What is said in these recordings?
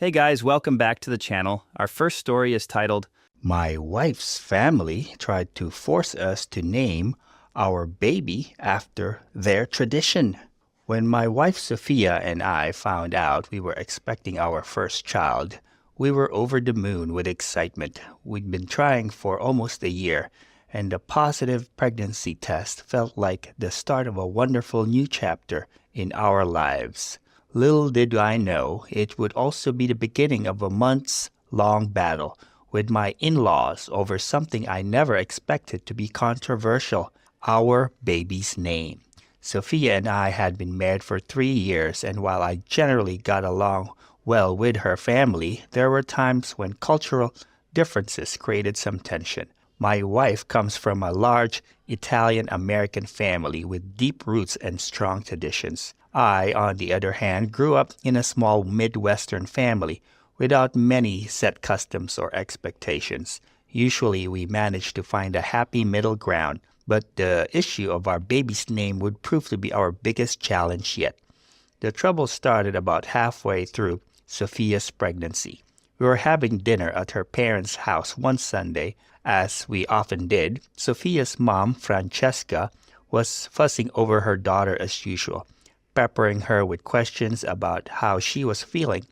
Hey guys, welcome back to the channel. Our first story is titled, "My wife's family tried to force us to name our baby after their tradition." When my wife Sophia and I found out we were expecting our first child, we were over the moon with excitement. We'd been trying for almost a year, and the positive pregnancy test felt like the start of a wonderful new chapter in our lives. Little did I know it would also be the beginning of a months-long battle with my in-laws over something I never expected to be controversial: our baby's name. Sophia and I had been married for 3 years, and while I generally got along well with her family, there were times when cultural differences created some tension. My wife comes from a large Italian-American family with deep roots and strong traditions. I, on the other hand, grew up in a small Midwestern family without many set customs or expectations. Usually we managed to find a happy middle ground, but the issue of our baby's name would prove to be our biggest challenge yet. The trouble started about halfway through Sophia's pregnancy. We were having dinner at her parents' house one Sunday, as we often did. Sophia's mom, Francesca, was fussing over her daughter as usual, peppering her with questions about how she was feeling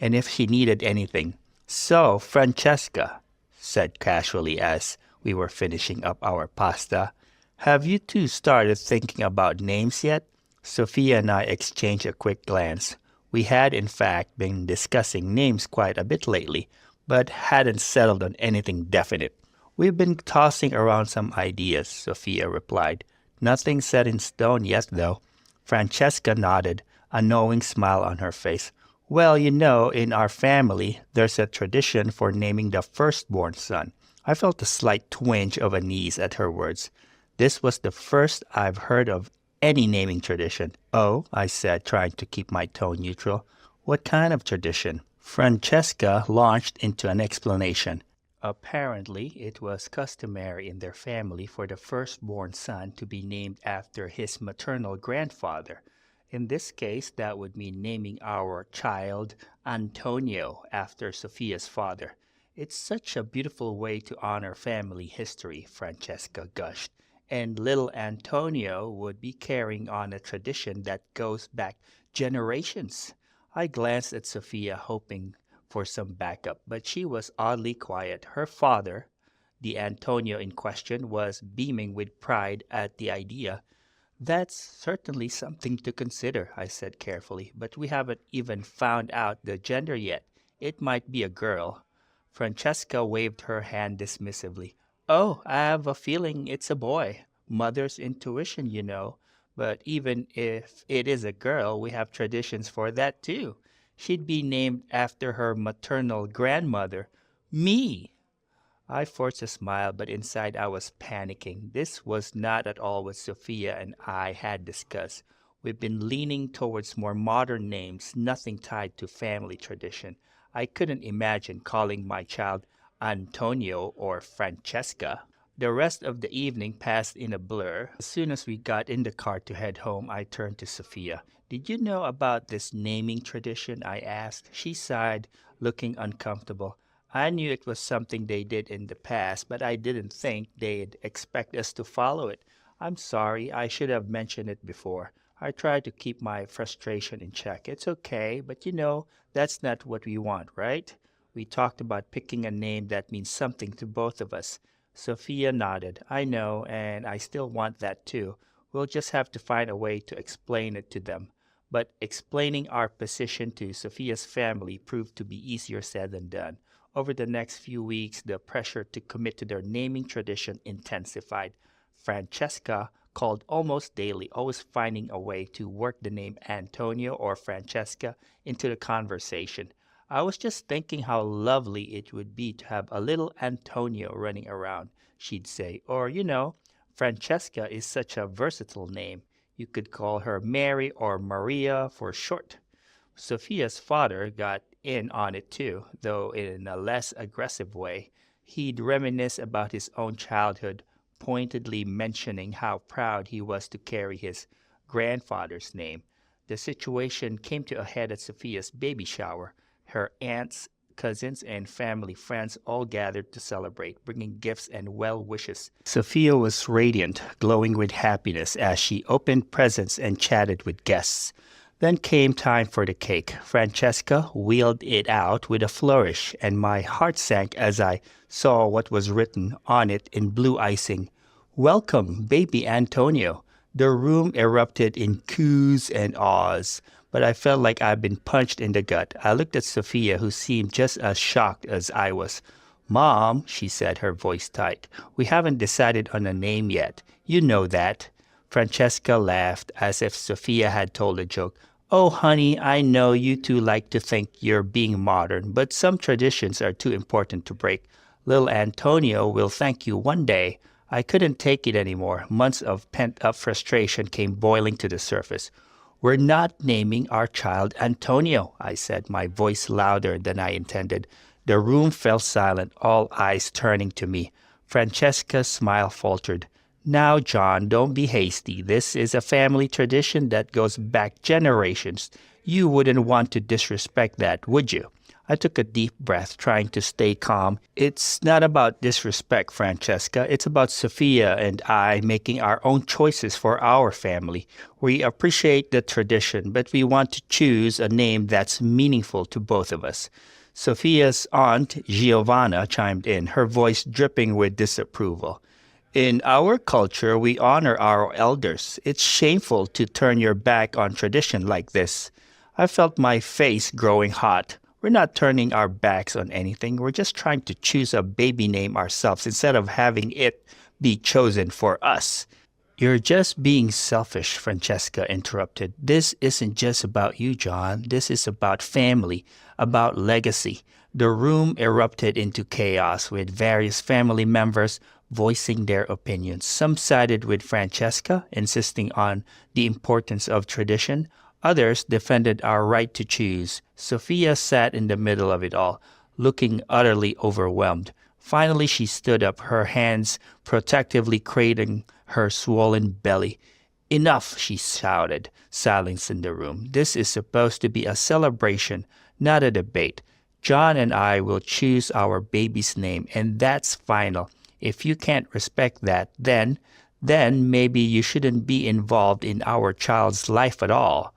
and if she needed anything. "So, Francesca," said casually as we were finishing up our pasta, "have you two started thinking about names yet?" Sophia and I exchanged a quick glance. We had, in fact, been discussing names quite a bit lately, but hadn't settled on anything definite. "We've been tossing around some ideas," Sophia replied. "Nothing set in stone yet, though." Francesca nodded, a knowing smile on her face. "Well, in our family, there's a tradition for naming the firstborn son." I felt a slight twinge of unease at her words. This was the first I've heard of any naming tradition. "Oh," I said, trying to keep my tone neutral. "What kind of tradition?" Francesca launched into an explanation. Apparently, it was customary in their family for the firstborn son to be named after his maternal grandfather. In this case, that would mean naming our child Antonio after Sophia's father. "It's such a beautiful way to honor family history," Francesca gushed. "And little Antonio would be carrying on a tradition that goes back generations." I glanced at Sophia, hoping for some backup, but she was oddly quiet. Her father, the Antonio in question, was beaming with pride at the idea. "That's certainly something to consider," I said carefully, "but we haven't even found out the gender yet. It might be a girl." Francesca waved her hand dismissively. "Oh, I have a feeling it's a boy. Mother's intuition, you know. But even if it is a girl, we have traditions for that too. She'd be named after her maternal grandmother, me." I forced a smile, but inside I was panicking. This was not at all what Sophia and I had discussed. We've been leaning towards more modern names, nothing tied to family tradition. I couldn't imagine calling my child Antonio or Francesca. The rest of the evening passed in a blur. As soon as we got in the car to head home, I turned to Sophia. "Did you know about this naming tradition?" I asked. She sighed, looking uncomfortable. "I knew it was something they did in the past, but I didn't think they'd expect us to follow it. I'm sorry, I should have mentioned it before." I tried to keep my frustration in check. "It's okay, but that's not what we want, right? We talked about picking a name that means something to both of us." Sophia nodded. "I know, and I still want that too. We'll just have to find a way to explain it to them." But explaining our position to Sophia's family proved to be easier said than done. Over the next few weeks, the pressure to commit to their naming tradition intensified. Francesca called almost daily, always finding a way to work the name Antonio or Francesca into the conversation. "I was just thinking how lovely it would be to have a little Antonio running around," she'd say. Or, "Francesca is such a versatile name. You could call her Mary or Maria for short." Sophia's father got in on it too, though in a less aggressive way. He'd reminisce about his own childhood, pointedly mentioning how proud he was to carry his grandfather's name. The situation came to a head at Sophia's baby shower. Her aunts, cousins, and family friends all gathered to celebrate, bringing gifts and well wishes. Sophia was radiant, glowing with happiness as she opened presents and chatted with guests. Then came time for the cake. Francesca wheeled it out with a flourish, and my heart sank as I saw what was written on it in blue icing. Welcome, baby Antonio. The room erupted in coos and ahs, but I felt like I'd been punched in the gut. I looked at Sophia, who seemed just as shocked as I was. Mom, she said, her voice tight, we haven't decided on a name yet. You know that. Francesca laughed as if Sophia had told a joke. Oh, honey, I know you two like to think you're being modern, but some traditions are too important to break. Little Antonio will thank you one day. I couldn't take it anymore. Months of pent-up frustration came boiling to the surface. We're not naming our child Antonio, I said, my voice louder than I intended. The room fell silent, all eyes turning to me. Francesca's smile faltered. Now, John, don't be hasty. This is a family tradition that goes back generations. You wouldn't want to disrespect that, would you? I took a deep breath, trying to stay calm. It's not about disrespect, Francesca. It's about Sophia and I making our own choices for our family. We appreciate the tradition, but we want to choose a name that's meaningful to both of us. Sophia's aunt, Giovanna, chimed in, her voice dripping with disapproval. In our culture, we honor our elders. It's shameful to turn your back on tradition like this. I felt my face growing hot. We're not turning our backs on anything. We're just trying to choose a baby name ourselves instead of having it be chosen for us. You're just being selfish, Francesca interrupted. This isn't just about you, John. This is about family, about legacy. The room erupted into chaos with various family members voicing their opinions. Some sided with Francesca, insisting on the importance of tradition. Others defended our right to choose. Sophia sat in the middle of it all, looking utterly overwhelmed. Finally, she stood up, her hands protectively cradling her swollen belly. Enough, she shouted, silence in the room. This is supposed to be a celebration, not a debate. John and I will choose our baby's name, and that's final. If you can't respect that, then maybe you shouldn't be involved in our child's life at all.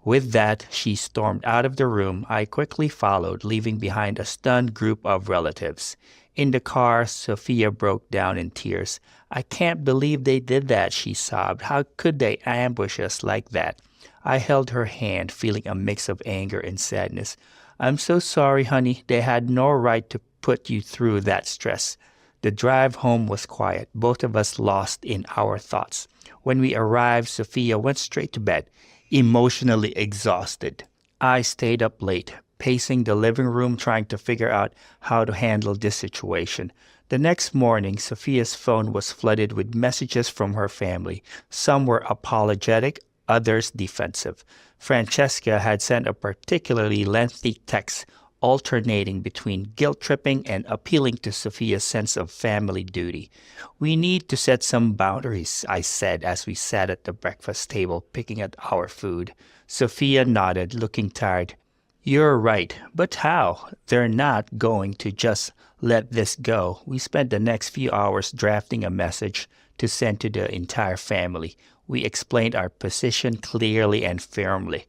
With that, she stormed out of the room. I quickly followed, leaving behind a stunned group of relatives. In the car, Sophia broke down in tears. I can't believe they did that, she sobbed. How could they ambush us like that? I held her hand, feeling a mix of anger and sadness. I'm so sorry, honey. They had no right to put you through that stress. The drive home was quiet, both of us lost in our thoughts. When we arrived, Sophia went straight to bed, emotionally exhausted. I stayed up late, pacing the living room, trying to figure out how to handle this situation. The next morning, Sophia's phone was flooded with messages from her family. Some were apologetic, others defensive. Francesca had sent a particularly lengthy text, alternating between guilt-tripping and appealing to Sophia's sense of family duty. We need to set some boundaries, I said as we sat at the breakfast table picking at our food. Sophia nodded, looking tired. You're right, but how? They're not going to just let this go. We spent the next few hours drafting a message to send to the entire family. We explained our position clearly and firmly.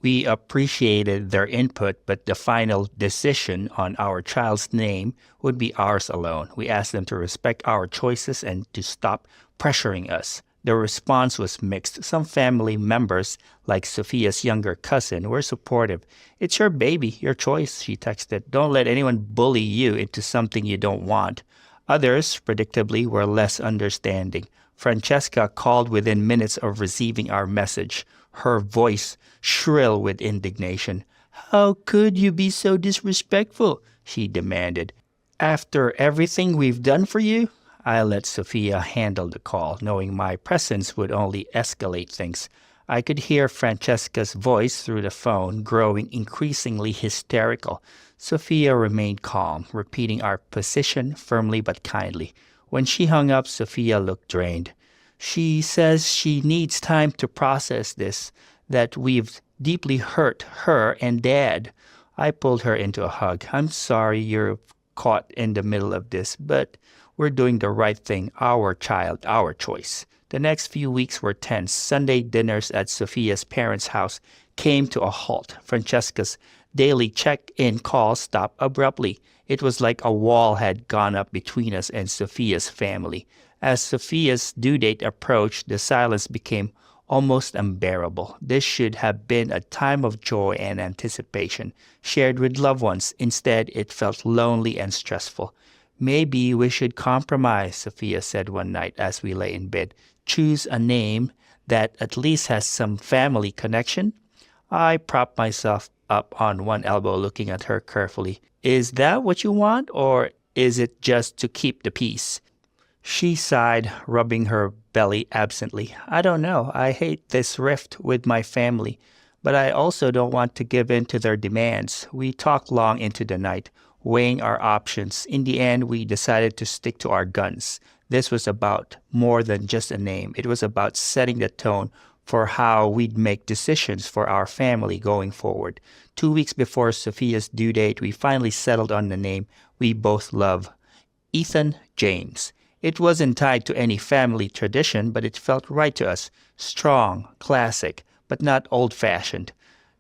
We appreciated their input, but the final decision on our child's name would be ours alone. We asked them to respect our choices and to stop pressuring us. The response was mixed. Some family members, like Sophia's younger cousin, were supportive. It's your baby, your choice, she texted. Don't let anyone bully you into something you don't want. Others, predictably, were less understanding. Francesca called within minutes of receiving our message, her voice shrill with indignation. How could you be so disrespectful? She demanded. After everything we've done for you? I let Sophia handle the call, knowing my presence would only escalate things. I could hear Francesca's voice through the phone, growing increasingly hysterical. Sophia remained calm, repeating our position firmly but kindly. When she hung up, Sophia looked drained. She says she needs time to process this, that we've deeply hurt her and Dad. I pulled her into a hug. I'm sorry you're caught in the middle of this, but we're doing the right thing. Our child, our choice. The next few weeks were tense. Sunday dinners at Sophia's parents' house came to a halt. Francesca's daily check-in calls stopped abruptly. It was like a wall had gone up between us and Sophia's family. As Sophia's due date approached, the silence became almost unbearable. This should have been a time of joy and anticipation, shared with loved ones. Instead, it felt lonely and stressful. Maybe we should compromise, Sophia said one night as we lay in bed. Choose a name that at least has some family connection. I propped myself up on one elbow, looking at her carefully. Is that what you want, or is it just to keep the peace? She sighed, rubbing her belly absently. I don't know. I hate this rift with my family, but I also don't want to give in to their demands. We talked long into the night, weighing our options. In the end, we decided to stick to our guns. This was about more than just a name. It was about setting the tone for how we'd make decisions for our family going forward. 2 weeks before Sophia's due date, we finally settled on the name we both love, Ethan James. It wasn't tied to any family tradition, but it felt right to us. Strong, classic, but not old-fashioned.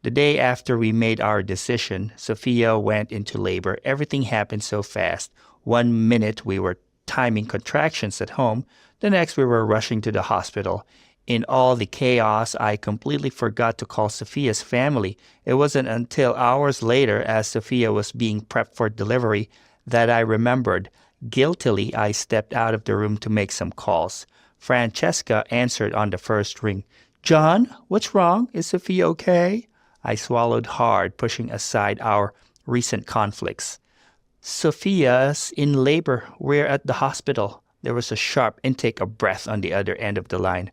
The day after we made our decision, Sophia went into labor. Everything happened so fast. 1 minute we were timing contractions at home. The next we were rushing to the hospital. In all the chaos, I completely forgot to call Sophia's family. It wasn't until hours later, as Sophia was being prepped for delivery, that I remembered. Guiltily, I stepped out of the room to make some calls. Francesca answered on the first ring. John, what's wrong? Is Sophia okay? I swallowed hard, pushing aside our recent conflicts. Sophia's in labor. We're at the hospital. There was a sharp intake of breath on the other end of the line.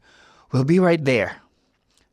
We'll be right there.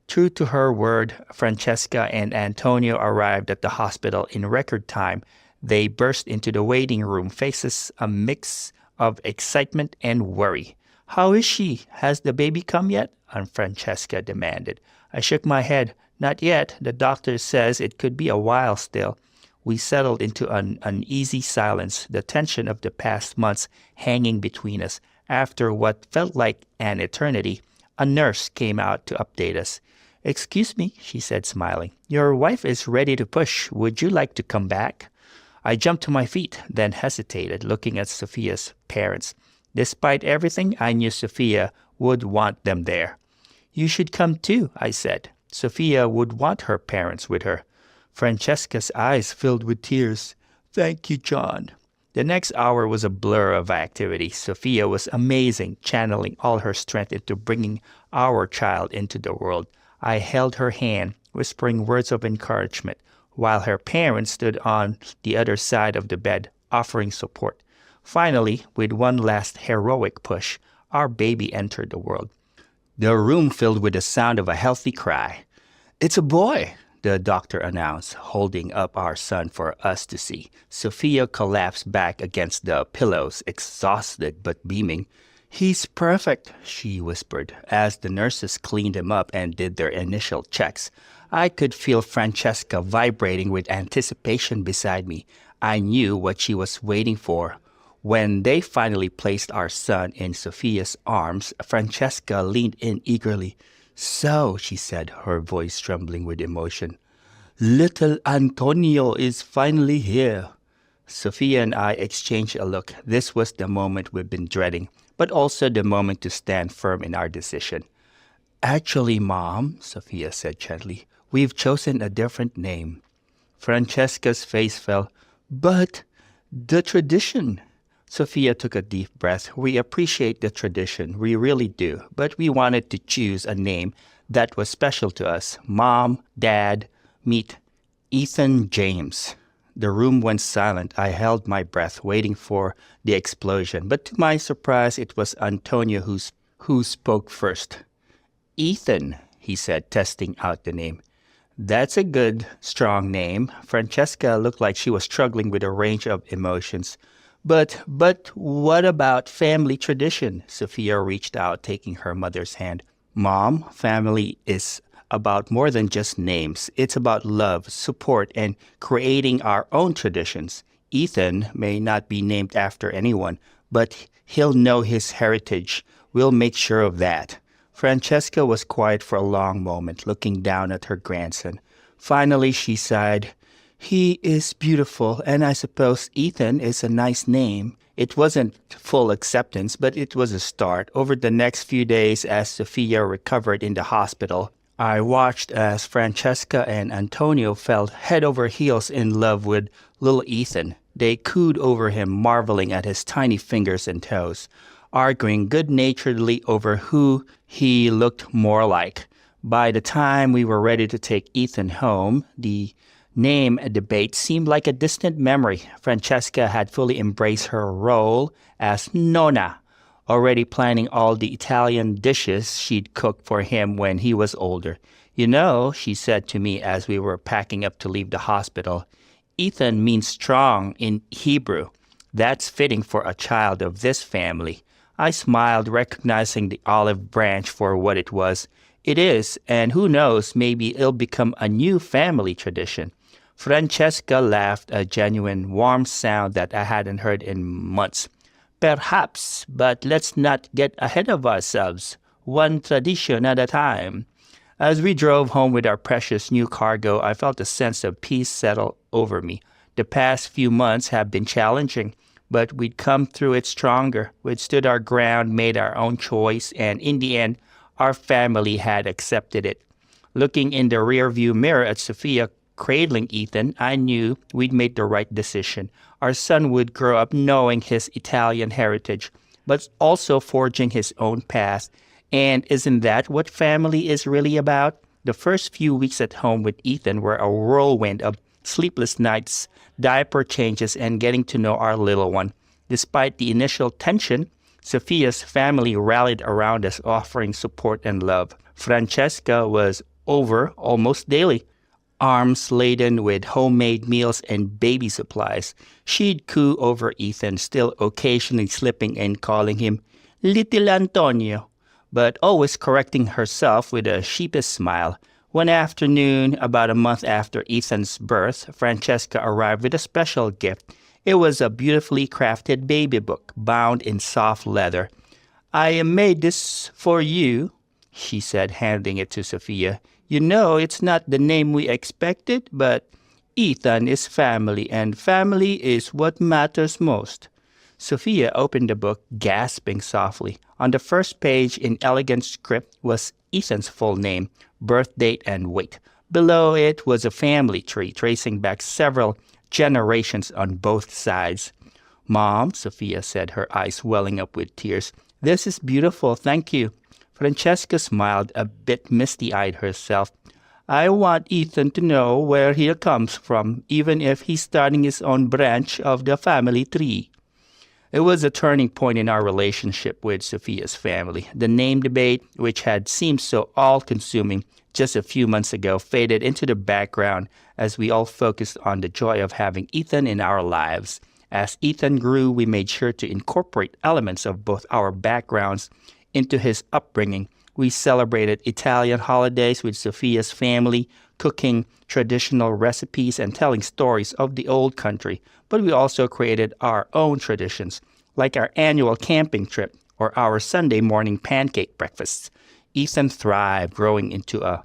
True to her word, Francesca and Antonio arrived at the hospital in record time. They burst into the waiting room, faces a mix of excitement and worry. How is she? Has the baby come yet? Francesca demanded. I shook my head. Not yet. The doctor says it could be a while still. We settled into an uneasy silence, the tension of the past months hanging between us. After what felt like an eternity, a nurse came out to update us. Excuse me, she said, smiling. Your wife is ready to push. Would you like to come back? I jumped to my feet, then hesitated, looking at Sophia's parents. Despite everything, I knew Sophia would want them there. You should come too, I said. Sophia would want her parents with her. Francesca's eyes filled with tears. Thank you, John. The next hour was a blur of activity. Sophia was amazing, channeling all her strength into bringing our child into the world. I held her hand, whispering words of encouragement, while her parents stood on the other side of the bed, offering support. Finally, with one last heroic push, our baby entered the world. The room filled with the sound of a healthy cry. It's a boy, the doctor announced, holding up our son for us to see. Sophia collapsed back against the pillows, exhausted but beaming. He's perfect, she whispered, as the nurses cleaned him up and did their initial checks. I could feel Francesca vibrating with anticipation beside me. I knew what she was waiting for. When they finally placed our son in Sophia's arms, Francesca leaned in eagerly. So, she said, her voice trembling with emotion, little Antonio is finally here. Sophia and I exchanged a look. This was the moment we've been dreading, but also the moment to stand firm in our decision. Actually, Mom, Sophia said gently, we've chosen a different name. Francesca's face fell. But the tradition. Sophia took a deep breath. We appreciate the tradition, we really do, but we wanted to choose a name that was special to us. Mom, Dad, meet Ethan James. The room went silent. I held my breath, waiting for the explosion, but to my surprise, it was Antonio who spoke first. Ethan, he said, testing out the name. That's a good, strong name. Francesca looked like she was struggling with a range of emotions. But what about family tradition? Sophia reached out, taking her mother's hand. Mom, family is about more than just names. It's about love, support, and creating our own traditions. Ethan may not be named after anyone, but he'll know his heritage. We'll make sure of that. Francesca was quiet for a long moment, looking down at her grandson. Finally, she sighed. He is beautiful, and I suppose Ethan is a nice name. It wasn't full acceptance, but it was a start. Over the next few days, as Sophia recovered in the hospital, I watched as Francesca and Antonio fell head over heels in love with little Ethan. They cooed over him, marveling at his tiny fingers and toes, arguing good-naturedly over who he looked more like. By the time we were ready to take Ethan home, the name debate seemed like a distant memory. Francesca had fully embraced her role as Nonna, already planning all the Italian dishes she'd cook for him when he was older. You know, she said to me as we were packing up to leave the hospital, Ethan means strong in Hebrew. That's fitting for a child of this family. I smiled, recognizing the olive branch for what it was. It is, and who knows, maybe it'll become a new family tradition. Francesca laughed, a genuine warm sound that I hadn't heard in months. Perhaps, but let's not get ahead of ourselves. One tradition at a time. As we drove home with our precious new cargo, I felt a sense of peace settle over me. The past few months have been challenging, but we'd come through it stronger. We'd stood our ground, made our own choice, and in the end, our family had accepted it. Looking in the rearview mirror at Sophia cradling Ethan, I knew we'd made the right decision. Our son would grow up knowing his Italian heritage, but also forging his own path. And isn't that what family is really about? The first few weeks at home with Ethan were a whirlwind of sleepless nights, diaper changes, and getting to know our little one. Despite the initial tension, Sophia's family rallied around us, offering support and love. Francesca was over almost daily, arms laden with homemade meals and baby supplies. She'd coo over Ethan, still occasionally slipping and calling him Little Antonio, but always correcting herself with a sheepish smile. One afternoon, about a month after Ethan's birth, Francesca arrived with a special gift. It was a beautifully crafted baby book, bound in soft leather. I made this for you, she said, handing it to Sophia. You know, it's not the name we expected, but Ethan is family, and family is what matters most. Sophia opened the book, gasping softly. On the first page, in elegant script, was Ethan's full name, birth date, and weight. Below it was a family tree, tracing back several generations on both sides. Mom, Sophia said, her eyes welling up with tears. This is beautiful, thank you. Francesca smiled, a bit misty-eyed herself. I want Ethan to know where he comes from, even if he's starting his own branch of the family tree. It was a turning point in our relationship with Sophia's family. The name debate, which had seemed so all-consuming just a few months ago, faded into the background as we all focused on the joy of having Ethan in our lives. As Ethan grew, we made sure to incorporate elements of both our backgrounds into his upbringing. We celebrated Italian holidays with Sophia's family, cooking traditional recipes and telling stories of the old country. But we also created our own traditions, like our annual camping trip or our Sunday morning pancake breakfasts. Ethan thrived, growing into a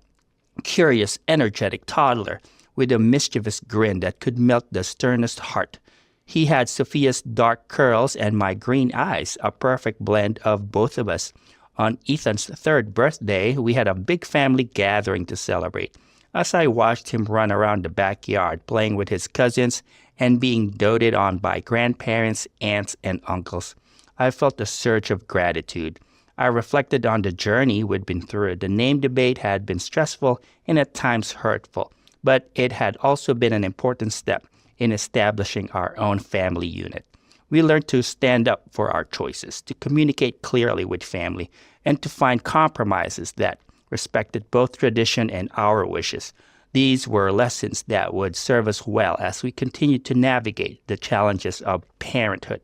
curious, energetic toddler with a mischievous grin that could melt the sternest heart. He had Sophia's dark curls and my green eyes, a perfect blend of both of us. On Ethan's third birthday, we had a big family gathering to celebrate. As I watched him run around the backyard, playing with his cousins and being doted on by grandparents, aunts, and uncles, I felt a surge of gratitude. I reflected on the journey we'd been through. The name debate had been stressful and at times hurtful, but it had also been an important step in establishing our own family unit. We learned to stand up for our choices, to communicate clearly with family, and to find compromises that respected both tradition and our wishes. These were lessons that would serve us well as we continued to navigate the challenges of parenthood.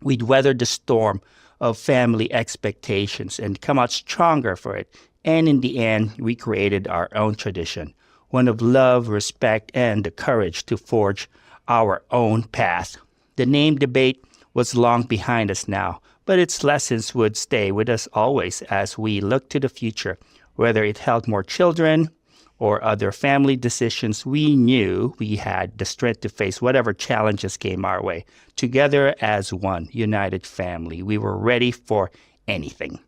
We'd weather the storm of family expectations and come out stronger for it, And in the end, we created our own tradition, one of love, respect, and the courage to forge our own path. The name debate was long behind us now, but its lessons would stay with us always as we look to the future. Whether it held more children or other family decisions, we knew we had the strength to face whatever challenges came our way. Together as one united family, we were ready for anything.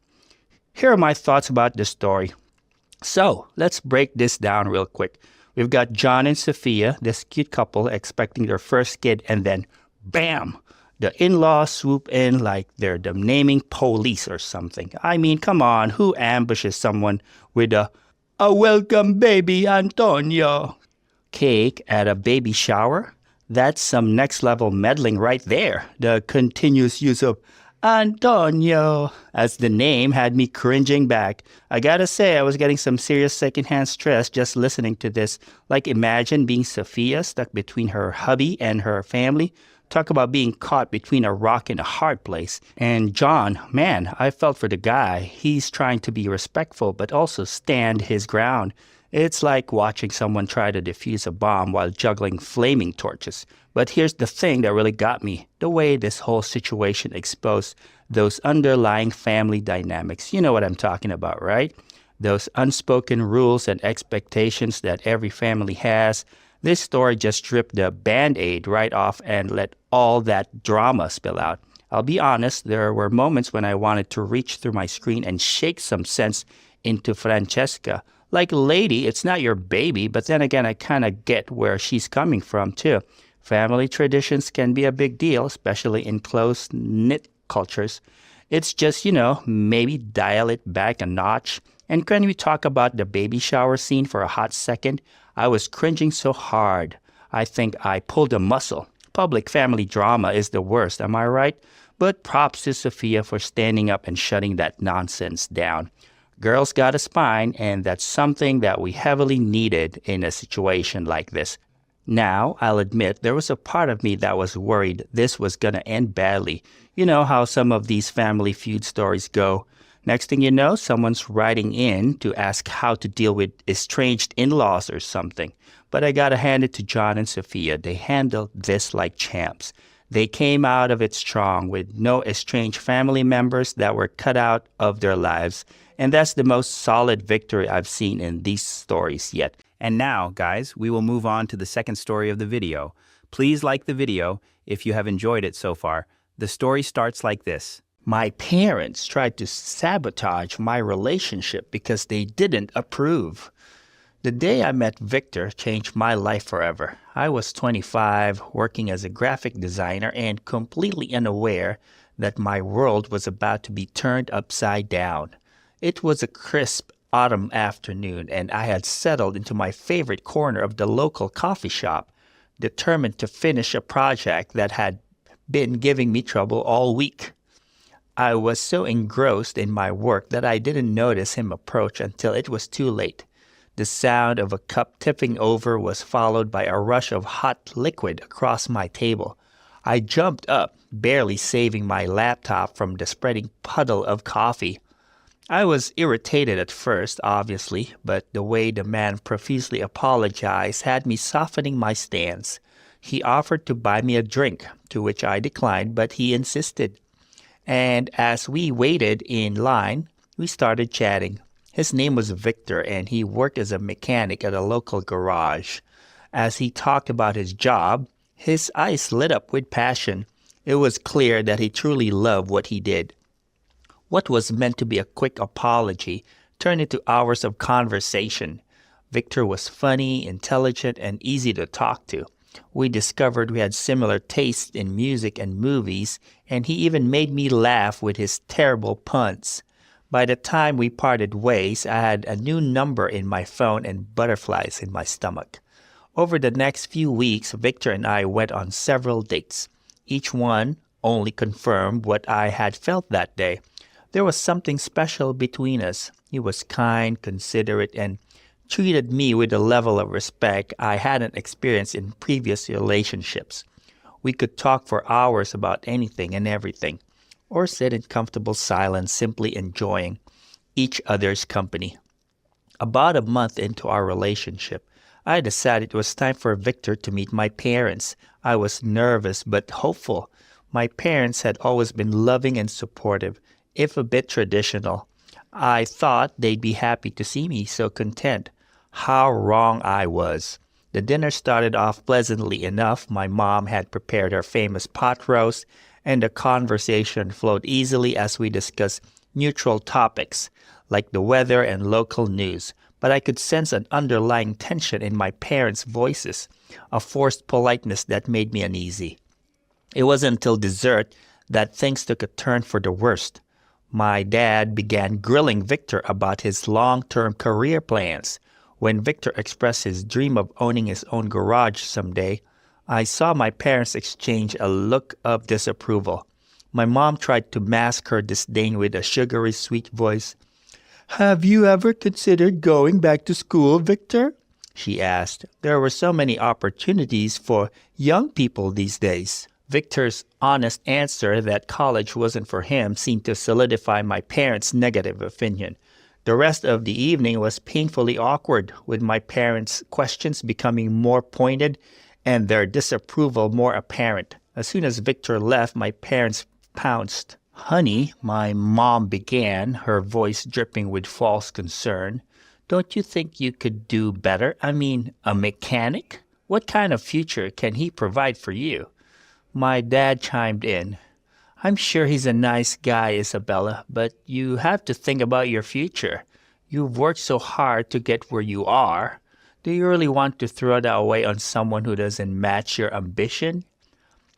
Here are my thoughts about this story. So let's break this down real quick. We've got John and Sophia, this cute couple, expecting their first kid, and then bam! The in-laws swoop in like they're the naming police or something. I mean, come on, who ambushes someone with a welcome baby Antonio cake at a baby shower? That's some next level meddling right there. The continuous use of Antonio as the name had me cringing back. I gotta say, I was getting some serious secondhand stress just listening to this. Like, imagine being Sophia stuck between her hubby and her family. Talk about being caught between a rock and a hard place. And John, man, I felt for the guy. He's trying to be respectful but also stand his ground. It's like watching someone try to defuse a bomb while juggling flaming torches. But here's the thing that really got me. The way this whole situation exposed those underlying family dynamics. You know what I'm talking about, right? Those unspoken rules and expectations that every family has. This story just stripped the Band-Aid right off and let all that drama spill out. I'll be honest, there were moments when I wanted to reach through my screen and shake some sense into Francesca. Like, lady, it's not your baby, but then again, I kind of get where she's coming from, too. Family traditions can be a big deal, especially in close-knit cultures. It's just, maybe dial it back a notch. And can we talk about the baby shower scene for a hot second? I was cringing so hard, I think I pulled a muscle. Public family drama is the worst, am I right? But props to Sophia for standing up and shutting that nonsense down. Girls got a spine, and that's something that we heavily needed in a situation like this. Now, I'll admit, there was a part of me that was worried this was going to end badly. You know how some of these family feud stories go. Next thing you know, someone's writing in to ask how to deal with estranged in-laws or something. But I gotta hand it to John and Sophia. They handled this like champs. They came out of it strong with no estranged family members that were cut out of their lives. And that's the most solid victory I've seen in these stories yet. And now, guys, we will move on to the second story of the video. Please like the video if you have enjoyed it so far. The story starts like this. My parents tried to sabotage my relationship because they didn't approve. The day I met Victor changed my life forever. I was 25, working as a graphic designer and completely unaware that my world was about to be turned upside down. It was a crisp autumn afternoon, and I had settled into my favorite corner of the local coffee shop, determined to finish a project that had been giving me trouble all week. I was so engrossed in my work that I didn't notice him approach until it was too late. The sound of a cup tipping over was followed by a rush of hot liquid across my table. I jumped up, barely saving my laptop from the spreading puddle of coffee. I was irritated at first, obviously, but the way the man profusely apologized had me softening my stance. He offered to buy me a drink, to which I declined, but he insisted. And as we waited in line, we started chatting. His name was Victor, and he worked as a mechanic at a local garage. As he talked about his job, his eyes lit up with passion. It was clear that he truly loved what he did. What was meant to be a quick apology turned into hours of conversation. Victor was funny, intelligent, and easy to talk to. We discovered we had similar tastes in music and movies, and he even made me laugh with his terrible puns. By the time we parted ways, I had a new number in my phone and butterflies in my stomach. Over the next few weeks, Victor and I went on several dates. Each one only confirmed what I had felt that day. There was something special between us. He was kind, considerate, and treated me with a level of respect I hadn't experienced in previous relationships. We could talk for hours about anything and everything, or sit in comfortable silence simply enjoying each other's company. About a month into our relationship, I decided it was time for Victor to meet my parents. I was nervous but hopeful. My parents had always been loving and supportive, if a bit traditional. I thought they'd be happy to see me so content. How wrong I was. The dinner started off pleasantly enough. My mom had prepared her famous pot roast, and the conversation flowed easily as we discussed neutral topics like the weather and local news. But I could sense an underlying tension in my parents' voices, a forced politeness that made me uneasy. It wasn't until dessert that things took a turn for the worst. My dad began grilling Victor about his long-term career plans. When Victor expressed his dream of owning his own garage someday, I saw my parents exchange a look of disapproval. My mom tried to mask her disdain with a sugary sweet voice. "Have you ever considered going back to school, Victor?" she asked. There were so many opportunities for young people these days. Victor's honest answer that college wasn't for him seemed to solidify my parents' negative opinion. The rest of the evening was painfully awkward, with my parents' questions becoming more pointed and their disapproval more apparent. As soon as Victor left, my parents pounced. "Honey," my mom began, her voice dripping with false concern, "don't you think you could do better? I mean, a mechanic? What kind of future can he provide for you?" My dad chimed in. "I'm sure he's a nice guy, Isabella, but you have to think about your future. You've worked so hard to get where you are. Do you really want to throw that away on someone who doesn't match your ambition?"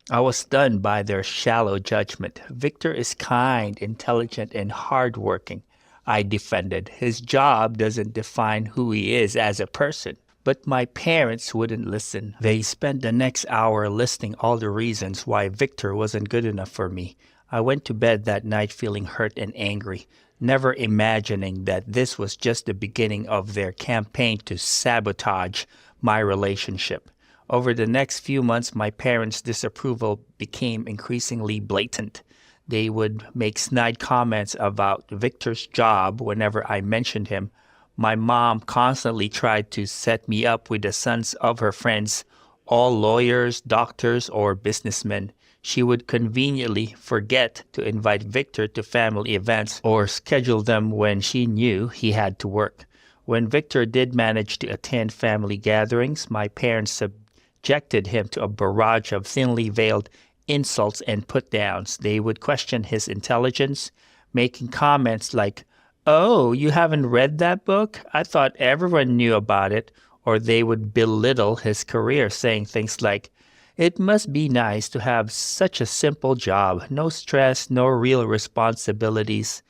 I was stunned by their shallow judgment. "Victor is kind, intelligent, and hardworking," I defended. "His job doesn't define who he is as a person." But my parents wouldn't listen. They spent the next hour listing all the reasons why Victor wasn't good enough for me. I went to bed that night feeling hurt and angry, never imagining that this was just the beginning of their campaign to sabotage my relationship. Over the next few months, my parents' disapproval became increasingly blatant. They would make snide comments about Victor's job whenever I mentioned him. My mom constantly tried to set me up with the sons of her friends, all lawyers, doctors, or businessmen. She would conveniently forget to invite Victor to family events or schedule them when she knew he had to work. When Victor did manage to attend family gatherings, my parents subjected him to a barrage of thinly veiled insults and put-downs. They would question his intelligence, making comments like, "Oh, you haven't read that book? I thought everyone knew about it." Or they would belittle his career, saying things like, "It must be nice to have such a simple job, no stress, no real responsibilities."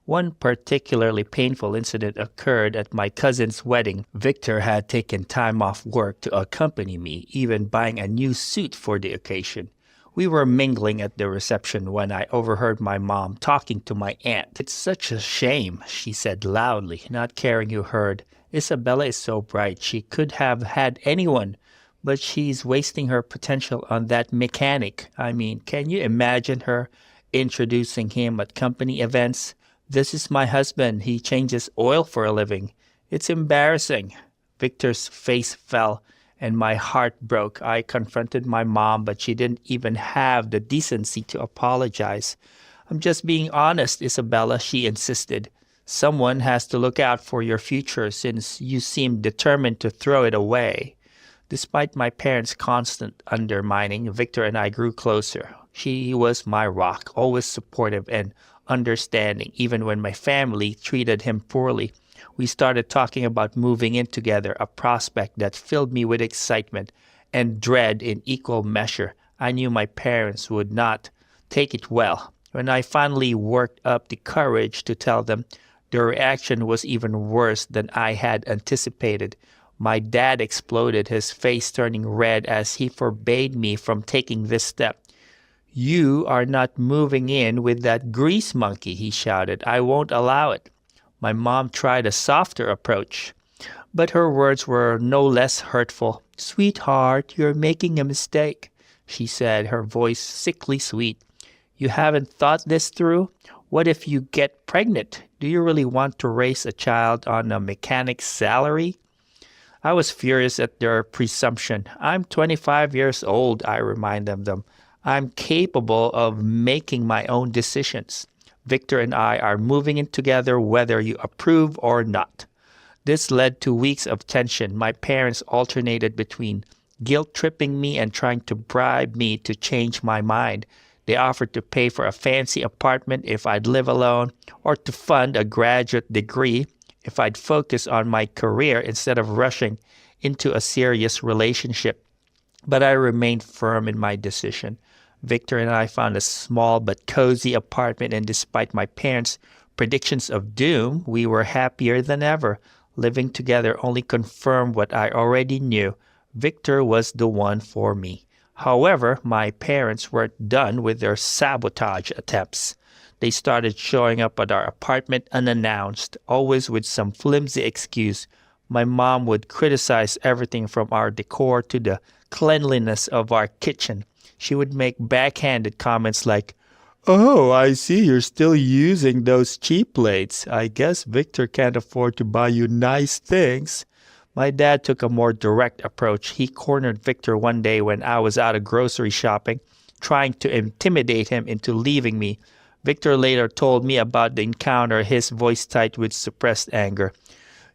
One particularly painful incident occurred at my cousin's wedding. Victor had taken time off work to accompany me, even buying a new suit for the occasion. We were mingling at the reception when I overheard my mom talking to my aunt. "It's such a shame," she said loudly, not caring who heard. "Isabella is so bright. She could have had anyone, but she's wasting her potential on that mechanic. I mean, can you imagine her introducing him at company events? 'This is my husband. He changes oil for a living.' It's embarrassing." Victor's face fell and my heart broke. I confronted my mom, but she didn't even have the decency to apologize. "I'm just being honest, Isabella," she insisted. "Someone has to look out for your future since you seem determined to throw it away." Despite my parents' constant undermining, Victor and I grew closer. She was my rock, always supportive and understanding, even when my family treated him poorly. We started talking about moving in together, a prospect that filled me with excitement and dread in equal measure. I knew my parents would not take it well. When I finally worked up the courage to tell them, the reaction was even worse than I had anticipated. My dad exploded, his face turning red as he forbade me from taking this step. "You are not moving in with that grease monkey," he shouted. "I won't allow it." My mom tried a softer approach, but her words were no less hurtful. "Sweetheart, you're making a mistake," she said, her voice sickly sweet. "You haven't thought this through? What if you get pregnant? Do you really want to raise a child on a mechanic's salary? I was furious at their presumption. I'm 25 years old, I reminded them. I'm capable of making my own decisions. Victor and I are moving in together whether you approve or not. This led to weeks of tension. My parents alternated between guilt-tripping me and trying to bribe me to change my mind. They offered to pay for a fancy apartment if I'd live alone, or to fund a graduate degree if I'd focus on my career instead of rushing into a serious relationship. But I remained firm in my decision. Victor and I found a small but cozy apartment, and despite my parents' predictions of doom, we were happier than ever. Living together only confirmed what I already knew. Victor was the one for me. However, my parents weren't done with their sabotage attempts. They started showing up at our apartment unannounced, always with some flimsy excuse. My mom would criticize everything from our decor to the cleanliness of our kitchen. She would make backhanded comments like, "Oh, I see you're still using those cheap plates. I guess Victor can't afford to buy you nice things." My dad took a more direct approach. He cornered Victor one day when I was out grocery shopping, trying to intimidate him into leaving me. Victor later told me about the encounter, his voice tight with suppressed anger.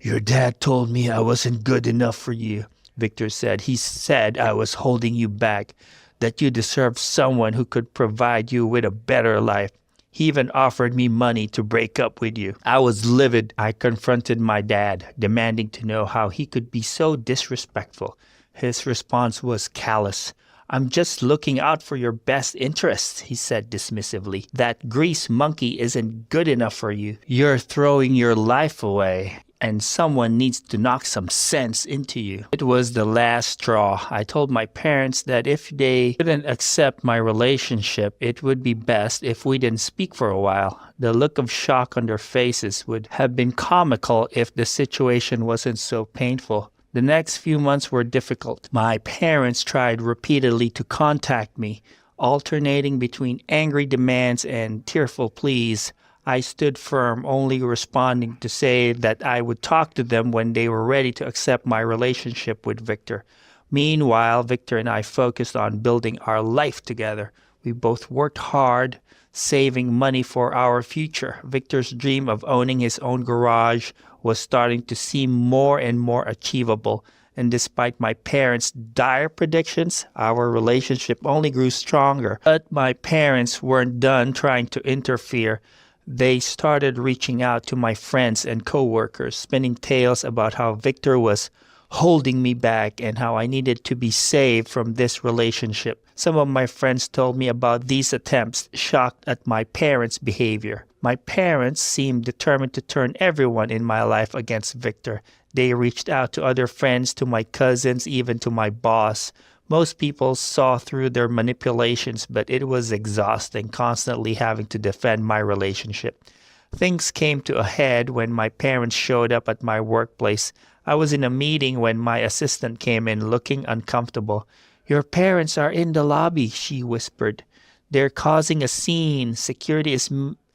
"Your dad told me I wasn't good enough for you," Victor said. "He said I was holding you back, that you deserved someone who could provide you with a better life. He even offered me money to break up with you." I was livid. I confronted my dad, demanding to know how he could be so disrespectful. His response was callous. "I'm just looking out for your best interests," he said dismissively. "That grease monkey isn't good enough for you. You're throwing your life away, and someone needs to knock some sense into you." It was the last straw. I told my parents that if they couldn't accept my relationship, it would be best if we didn't speak for a while. The look of shock on their faces would have been comical if the situation wasn't so painful. The next few months were difficult. My parents tried repeatedly to contact me, alternating between angry demands and tearful pleas. I stood firm, only responding to say that I would talk to them when they were ready to accept my relationship with Victor. Meanwhile, Victor and I focused on building our life together. We both worked hard, saving money for our future. Victor's dream of owning his own garage was starting to seem more and more achievable. And despite my parents' dire predictions, our relationship only grew stronger. But my parents weren't done trying to interfere. They started reaching out to my friends and coworkers, spinning tales about how Victor was holding me back and how I needed to be saved from this relationship. Some of my friends told me about these attempts, shocked at my parents' behavior. My parents seemed determined to turn everyone in my life against Victor. They reached out to other friends, to my cousins, even to my boss. Most people saw through their manipulations, but it was exhausting, constantly having to defend my relationship. Things came to a head when my parents showed up at my workplace. I was in a meeting when my assistant came in looking uncomfortable. "Your parents are in the lobby," she whispered. "They're causing a scene. Security is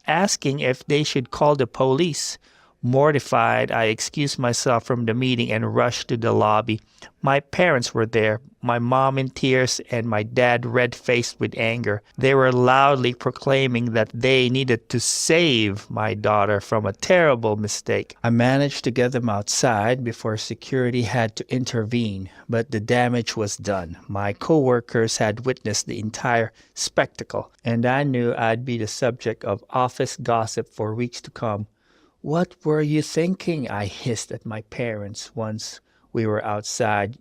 asking if they should call the police." Mortified, I excused myself from the meeting and rushed to the lobby. My parents were there, my mom in tears and my dad red-faced with anger. They were loudly proclaiming that they needed to save my daughter from a terrible mistake. I managed to get them outside before security had to intervene, but the damage was done. My coworkers had witnessed the entire spectacle, and I knew I'd be the subject of office gossip for weeks to come. "What were you thinking?" I hissed at my parents once we were outside.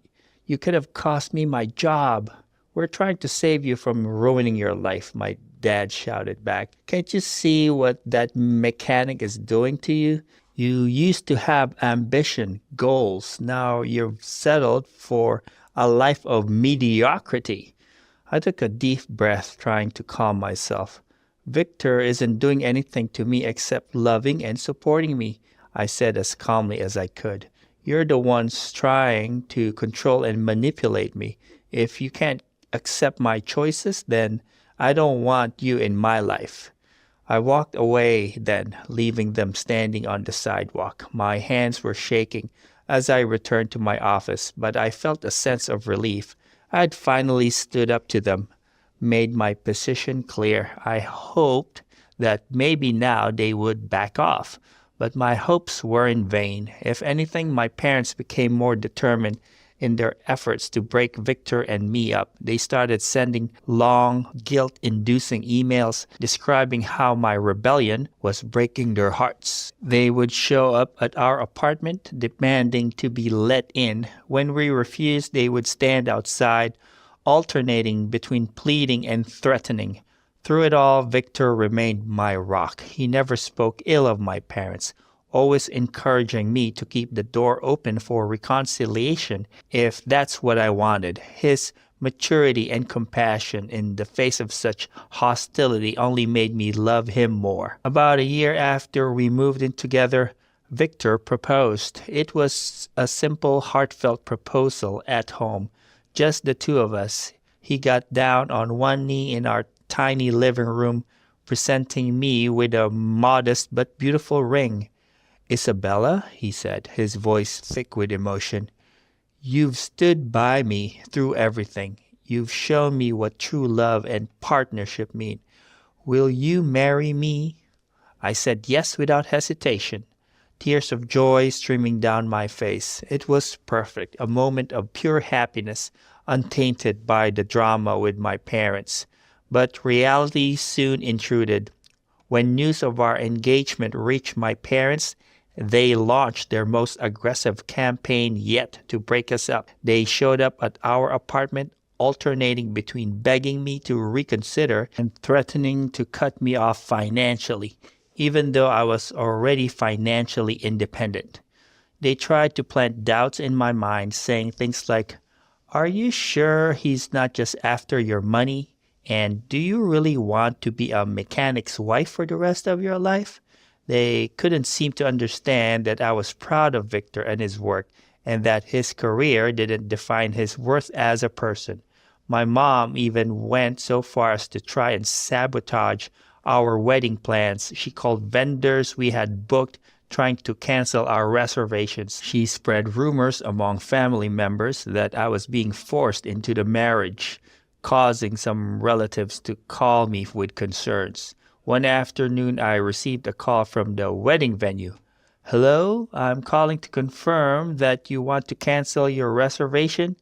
"You could have cost me my job." "We're trying to save you from ruining your life," my dad shouted back. "Can't you see what that mechanic is doing to you? You used to have ambition, goals. Now you've settled for a life of mediocrity." I took a deep breath, trying to calm myself. "Victor isn't doing anything to me except loving and supporting me," I said as calmly as I could. "You're the ones trying to control and manipulate me. If you can't accept my choices, then I don't want you in my life." I walked away then, leaving them standing on the sidewalk. My hands were shaking as I returned to my office, but I felt a sense of relief. I had finally stood up to them, made my position clear. I hoped that maybe now they would back off, but my hopes were in vain. If anything, my parents became more determined in their efforts to break Victor and me up. They started sending long, guilt-inducing emails describing how my rebellion was breaking their hearts. They would show up at our apartment demanding to be let in. When we refused, they would stand outside, alternating between pleading and threatening. Through it all, Victor remained my rock. He never spoke ill of my parents, always encouraging me to keep the door open for reconciliation if that's what I wanted. His maturity and compassion in the face of such hostility only made me love him more. About a year after we moved in together, Victor proposed. It was a simple, heartfelt proposal at home, just the two of us. He got down on one knee in our tiny living room, presenting me with a modest but beautiful ring. "Isabella," he said, his voice thick with emotion, "you've stood by me through everything. You've shown me what true love and partnership mean. Will you marry me?" I said yes without hesitation, tears of joy streaming down my face. It was perfect, a moment of pure happiness, untainted by the drama with my parents. But reality soon intruded. When news of our engagement reached my parents, they launched their most aggressive campaign yet to break us up. They showed up at our apartment, alternating between begging me to reconsider and threatening to cut me off financially, even though I was already financially independent. They tried to plant doubts in my mind, saying things like, "Are you sure he's not just after your money? And do you really want to be a mechanic's wife for the rest of your life?" They couldn't seem to understand that I was proud of Victor and his work, and that his career didn't define his worth as a person. My mom even went so far as to try and sabotage our wedding plans. She called vendors we had booked, trying to cancel our reservations. She spread rumors among family members that I was being forced into the marriage, causing some relatives to call me with concerns. One afternoon, I received a call from the wedding venue. "Hello, I'm calling to confirm that you want to cancel your reservation,"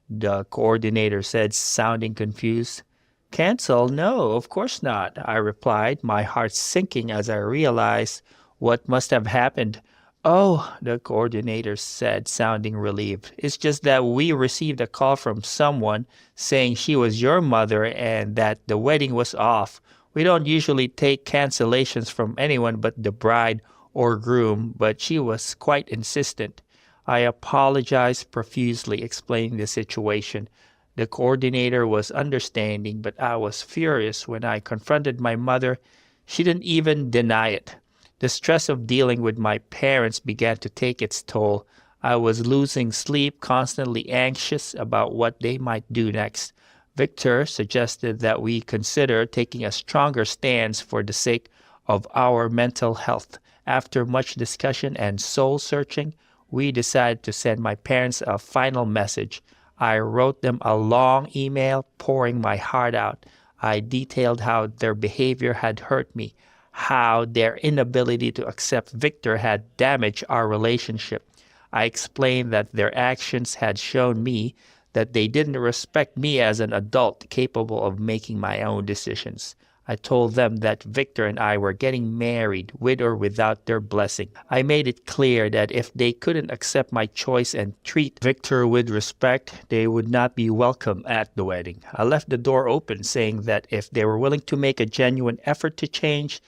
the coordinator said, sounding confused. "Cancel? No, of course not," I replied, my heart sinking as I realized what must have happened. "Oh," the coordinator said, sounding relieved. "It's just that we received a call from someone saying she was your mother and that the wedding was off. We don't usually take cancellations from anyone but the bride or groom, but she was quite insistent." I apologized profusely, explaining the situation. The coordinator was understanding, but I was furious when I confronted my mother. She didn't even deny it. The stress of dealing with my parents began to take its toll. I was losing sleep, constantly anxious about what they might do next. Victor suggested that we consider taking a stronger stance for the sake of our mental health. After much discussion and soul-searching, we decided to send my parents a final message. I wrote them a long email, pouring my heart out. I detailed how their behavior had hurt me, how their inability to accept Victor had damaged our relationship. I explained that their actions had shown me that they didn't respect me as an adult capable of making my own decisions. I told them that Victor and I were getting married with or without their blessing. I made it clear that if they couldn't accept my choice and treat Victor with respect, they would not be welcome at the wedding. I left the door open, saying that if they were willing to make a genuine effort to change,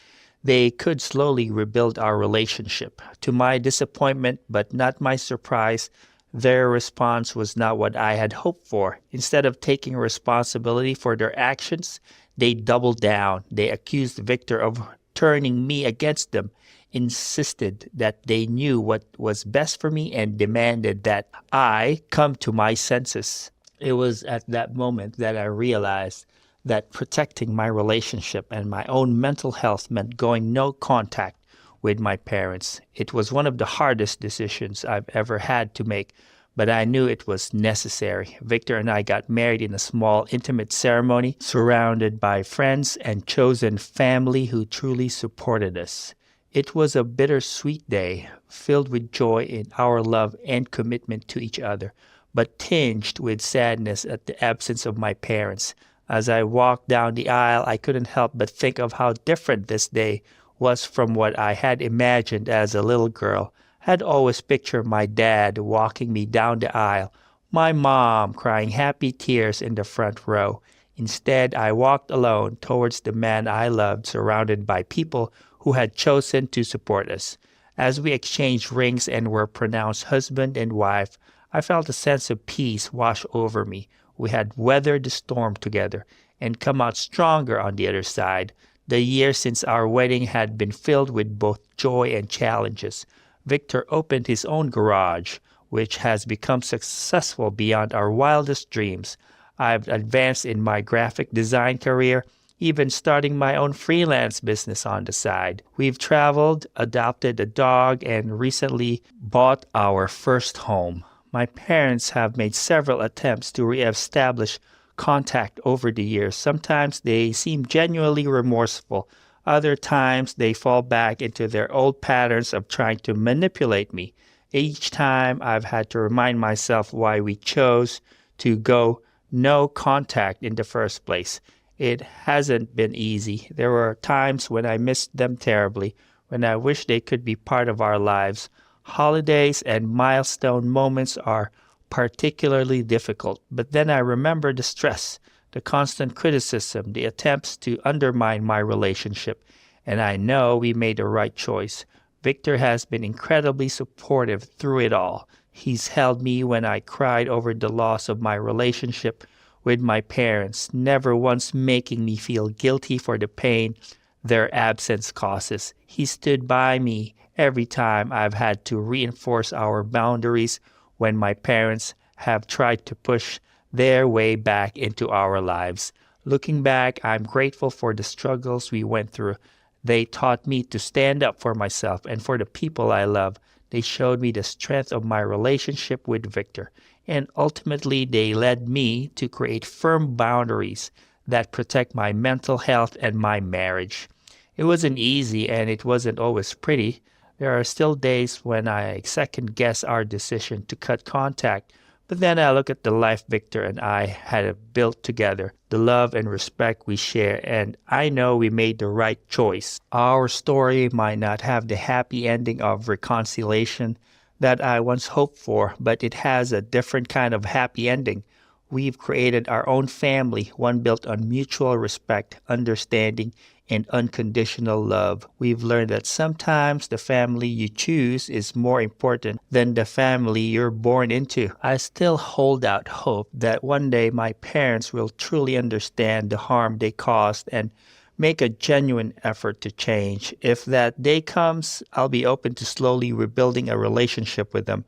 they could slowly rebuild our relationship. To my disappointment, but not my surprise, their response was not what I had hoped for. Instead of taking responsibility for their actions, they doubled down. They accused Victor of turning me against them, insisted that they knew what was best for me, and demanded that I come to my senses. It was at that moment that I realized that protecting my relationship and my own mental health meant going no contact with my parents. It was one of the hardest decisions I've ever had to make, but I knew it was necessary. Victor and I got married in a small, intimate ceremony, surrounded by friends and chosen family who truly supported us. It was a bittersweet day, filled with joy in our love and commitment to each other, but tinged with sadness at the absence of my parents. As I walked down the aisle, I couldn't help but think of how different this day was from what I had imagined as a little girl. I had always pictured my dad walking me down the aisle, my mom crying happy tears in the front row. Instead, I walked alone towards the man I loved, surrounded by people who had chosen to support us. As we exchanged rings and were pronounced husband and wife, I felt a sense of peace wash over me. We had weathered the storm together and come out stronger on the other side. The years since our wedding had been filled with both joy and challenges. Victor opened his own garage, which has become successful beyond our wildest dreams. I've advanced in my graphic design career, even starting my own freelance business on the side. We've traveled, adopted a dog, and recently bought our first home. My parents have made several attempts to reestablish contact over the years. Sometimes they seem genuinely remorseful. Other times they fall back into their old patterns of trying to manipulate me. Each time I've had to remind myself why we chose to go no contact in the first place. It hasn't been easy. There were times when I missed them terribly, when I wish they could be part of our lives. Holidays and milestone moments are particularly difficult, but then I remember the stress, the constant criticism, the attempts to undermine my relationship, and I know we made the right choice. Victor has been incredibly supportive through it all. He's held me when I cried over the loss of my relationship with my parents, never once making me feel guilty for the pain their absence causes. He stood by me every time I've had to reinforce our boundaries when my parents have tried to push their way back into our lives. Looking back, I'm grateful for the struggles we went through. They taught me to stand up for myself and for the people I love. They showed me the strength of my relationship with Victor. And ultimately, they led me to create firm boundaries that protect my mental health and my marriage. It wasn't easy and it wasn't always pretty. There are still days when I second guess our decision to cut contact, but then I look at the life Victor and I had built together, the love and respect we share, and I know we made the right choice. Our story might not have the happy ending of reconciliation that I once hoped for, but it has a different kind of happy ending. We've created our own family, one built on mutual respect, understanding, and unconditional love. We've learned that sometimes the family you choose is more important than the family you're born into. I still hold out hope that one day my parents will truly understand the harm they caused and make a genuine effort to change. If that day comes, I'll be open to slowly rebuilding a relationship with them.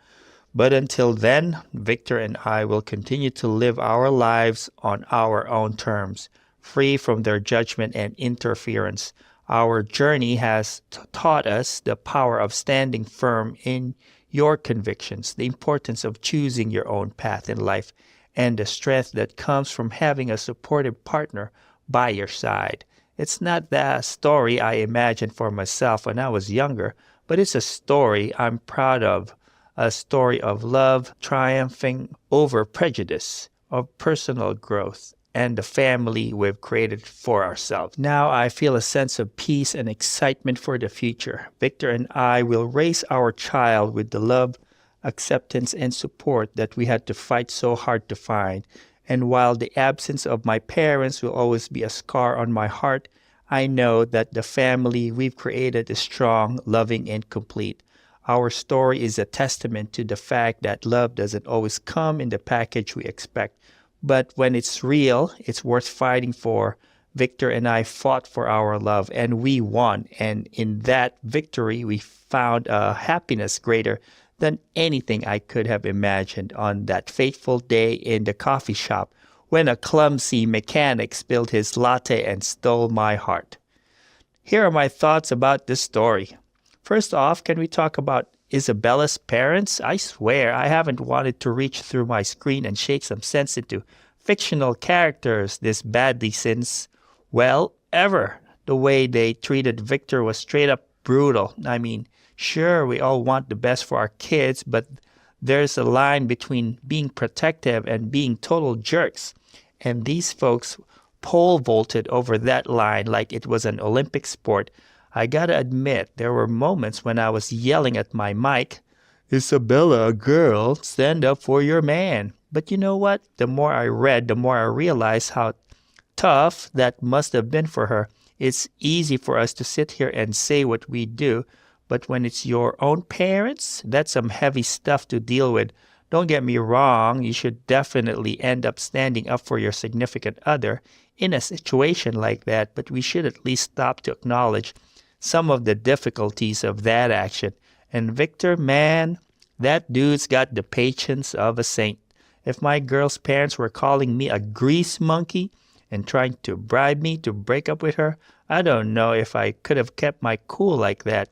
But until then, Victor and I will continue to live our lives on our own terms, free from their judgment and interference. Our journey has taught us the power of standing firm in your convictions, the importance of choosing your own path in life, and the strength that comes from having a supportive partner by your side. It's not the story I imagined for myself when I was younger, but it's a story I'm proud of. A story of love triumphing over prejudice, of personal growth, and the family we've created for ourselves. Now I feel a sense of peace and excitement for the future. Victor and I will raise our child with the love, acceptance, and support that we had to fight so hard to find. And while the absence of my parents will always be a scar on my heart, I know that the family we've created is strong, loving, and complete. Our story is a testament to the fact that love doesn't always come in the package we expect. But when it's real, it's worth fighting for. Victor and I fought for our love, and we won. And in that victory, we found a happiness greater than anything I could have imagined on that fateful day in the coffee shop when a clumsy mechanic spilled his latte and stole my heart. Here are my thoughts about this story. First off, can we talk about Isabella's parents? I swear I haven't wanted to reach through my screen and shake some sense into fictional characters this badly since, well, ever. The way they treated Victor was straight up brutal. I mean, sure, we all want the best for our kids, but there's a line between being protective and being total jerks. And these folks pole vaulted over that line like it was an Olympic sport. I gotta admit, there were moments when I was yelling at my mic, "Isabella, girl, stand up for your man." But you know what? The more I read, the more I realized how tough that must have been for her. It's easy for us to sit here and say what we do, but when it's your own parents, that's some heavy stuff to deal with. Don't get me wrong, you should definitely end up standing up for your significant other in a situation like that, but we should at least stop to acknowledge some of the difficulties of that action. And Victor, man, that dude's got the patience of a saint. If my girl's parents were calling me a grease monkey and trying to bribe me to break up with her, I don't know if I could have kept my cool like that.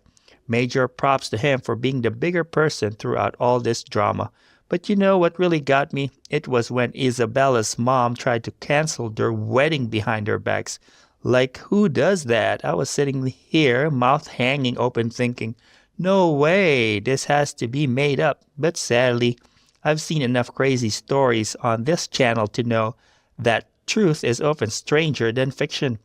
Major props to him for being the bigger person throughout all this drama. But you know what really got me? It was when Isabella's mom tried to cancel their wedding behind their backs. Like, who does that? I was sitting here, mouth hanging open, thinking, no way, this has to be made up. But sadly, I've seen enough crazy stories on this channel to know that truth is often stranger than fiction.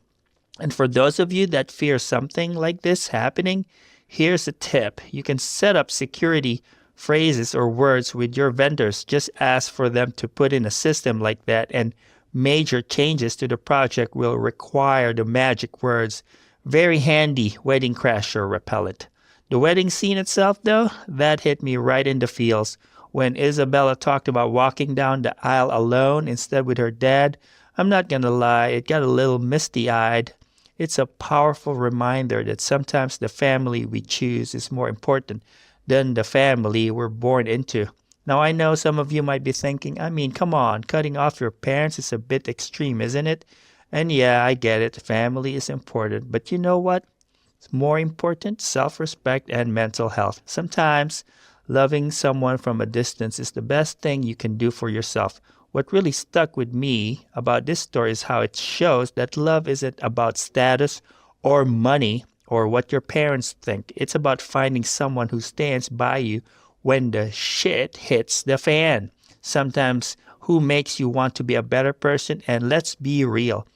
And for those of you that fear something like this happening, here's a tip. You can set up security phrases or words with your vendors. Just ask for them to put in a system like that, and major changes to the project will require the magic words. Very handy wedding crasher repellent. The wedding scene itself, though, that hit me right in the feels. When Isabella talked about walking down the aisle alone instead with her dad, I'm not gonna lie, it got a little misty-eyed. It's a powerful reminder that sometimes the family we choose is more important than the family we're born into. Now, I know some of you might be thinking, I mean, come on, cutting off your parents is a bit extreme, isn't it? And yeah, I get it, family is important. But you know what? It's more important, self-respect and mental health. Sometimes loving someone from a distance is the best thing you can do for yourself. What really stuck with me about this story is how it shows that love isn't about status or money or what your parents think. It's about finding someone who stands by you when the shit hits the fan. Sometimes who makes you want to be a better person, and let's be real.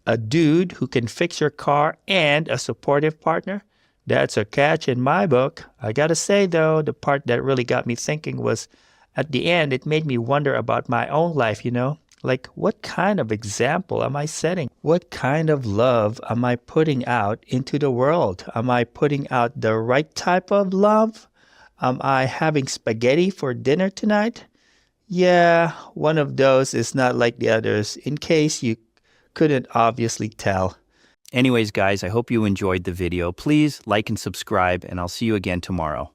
A dude who can fix your car and a supportive partner, that's a catch in my book. I gotta say though, the part that really got me thinking was at the end, it made me wonder about my own life, you know? Like, what kind of example am I setting? What kind of love am I putting out into the world? Am I putting out the right type of love? Am I having spaghetti for dinner tonight? Yeah, one of those is not like the others, in case you couldn't obviously tell. Anyways, guys, I hope you enjoyed the video. Please like and subscribe, and I'll see you again tomorrow.